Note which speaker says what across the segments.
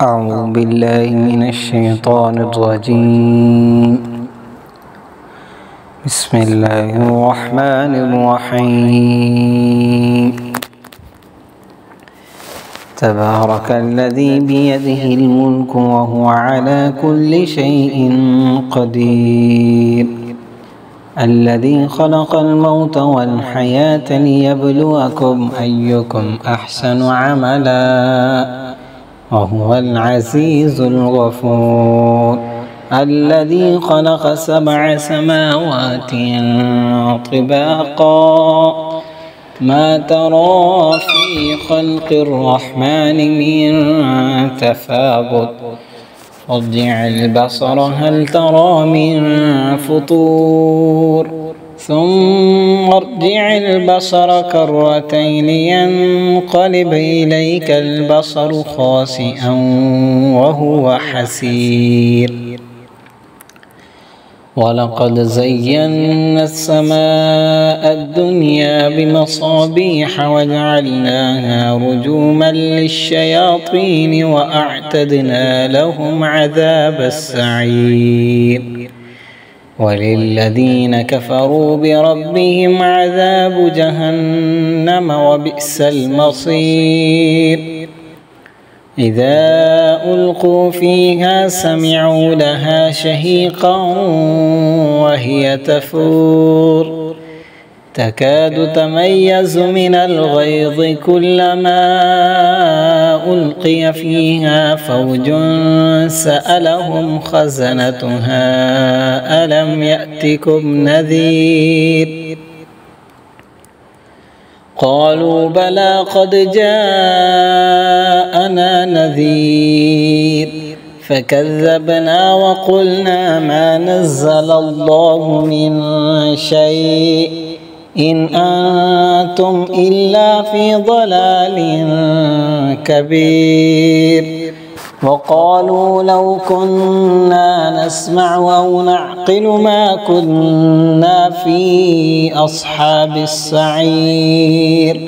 Speaker 1: أعوذ بالله من الشيطان الرجيم. بسم الله الرحمن الرحيم. تبارك الذي بيده الملك وهو على كل شيء قدير، الذي خلق الموت والحياة ليبلوكم أيكم أحسن عملا وهو العزيز الغفور، الذي خلق 7 سماوات طباقا ما ترى في خلق الرحمن من تفاوت، ارجع البصر هل ترى من فطور، ثم ارجع البصر كرتين ينقلب إليك البصر خاسئا وهو حسير. ولقد زينا السماء الدنيا بمصابيح وجعلناها رجوما للشياطين وأعتدنا لهم عذاب السعير. وللذين كفروا بربهم عذاب جهنم وبئس المصير. إذا ألقوا فيها سمعوا لها شهيقا وهي تفور، تكاد تميز من الغيظ كلما ألقي فيها فوج سألهم خزنتها ألم يأتكم نذير؟ قالوا بلى قد جاءنا نذير، فكذبنا وقلنا ما نزل الله من شيء إن أنتم إلا في ضلال كبير. وقالوا لو كنا نسمع أو نعقل ما كنا في أصحاب السعير،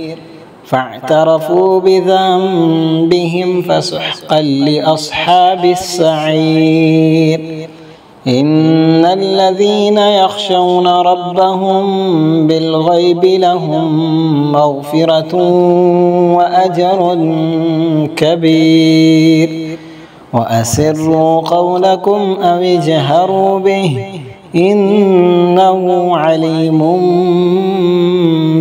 Speaker 1: فاعترفوا بذنبهم فسحقا لأصحاب السعير. إن الذين يخشون ربهم بالغيب لهم مغفرة وأجر كبير. وأسروا قولكم أو اجهروا به إنه عليم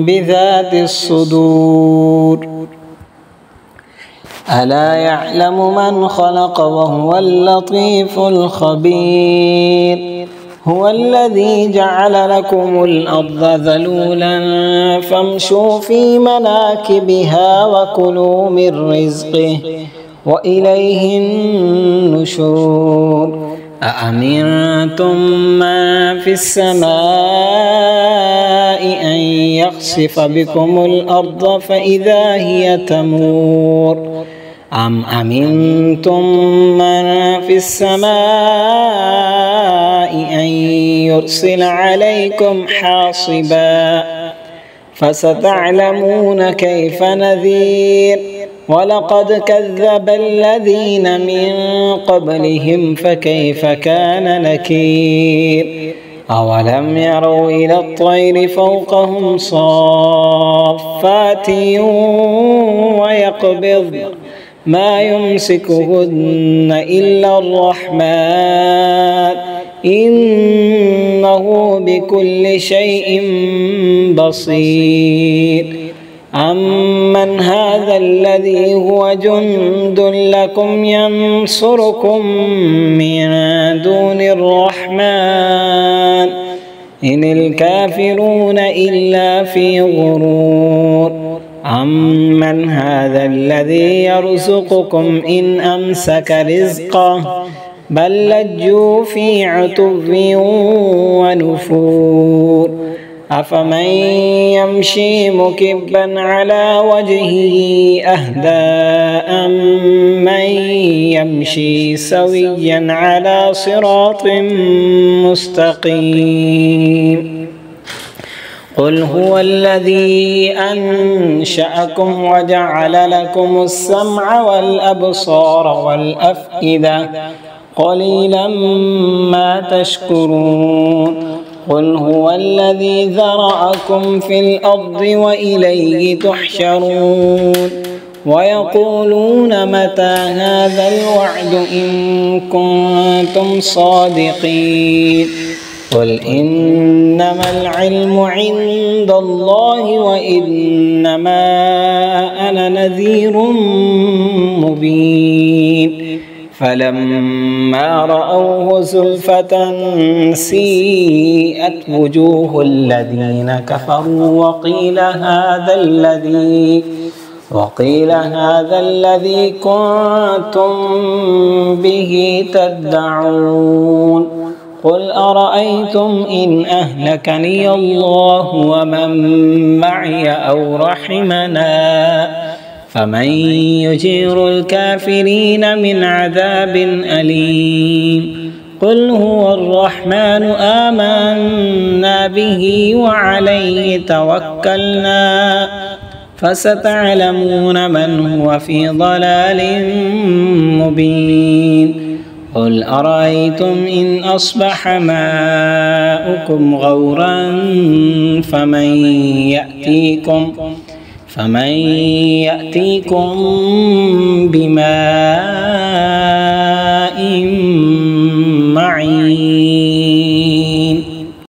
Speaker 1: بذات الصدور. ألا يعلم من خلق وهو اللطيف الخبير. هو الذي جعل لكم الأرض ذلولا فامشوا في مناكبها وكلوا من رزقه وإليه النشور. أأمنتم من في السماء أن يخسف بكم الأرض فإذا هي تمور، أم أمنتم من في السماء أن يرسل عليكم حاصبا، فستعلمون كيف نذير. ولقد كذب الذين من قبلهم فكيف كان نكير. أولم يروا إلى الطير فوقهم صافات ويقبض ما يمسكهن إلا الرحمن إنه بكل شيء بصير. أمن هذا الذي هو جند لكم ينصركم من دون الرحمن إن الكافرون إلا في غرور. أمن هذا الذي يرزقكم إن أمسك رزقه بل لجوا في عتو ونفور. أفمن يمشي مكبا على وجهه أهدى أمن يمشي سويا على صراط مستقيم. قل هو الذي أنشأكم وجعل لكم السمع والأبصار والأفئدة قليلا ما تشكرون قل هو الذي ذرأكم في الأرض وإليه تحشرون ويقولون متى هذا الوعد إن كنتم صادقين قل إنما العلم عند الله وإنما أنا نذير مبين فلما رأوه زلفة سيئت وجوه الذين كفروا وقيل هذا الذي كنتم به تدعون قل أرأيتم إن أهلكني الله ومن معي أو رحمنا فمن يجير الكافرين من عذاب أليم قل هو الرحمن آمنا به وعليه توكلنا فستعلمون من هو في ضلال مبين قل أرأيتم إن أصبح ماؤكم غورا فمن يأتيكم بماء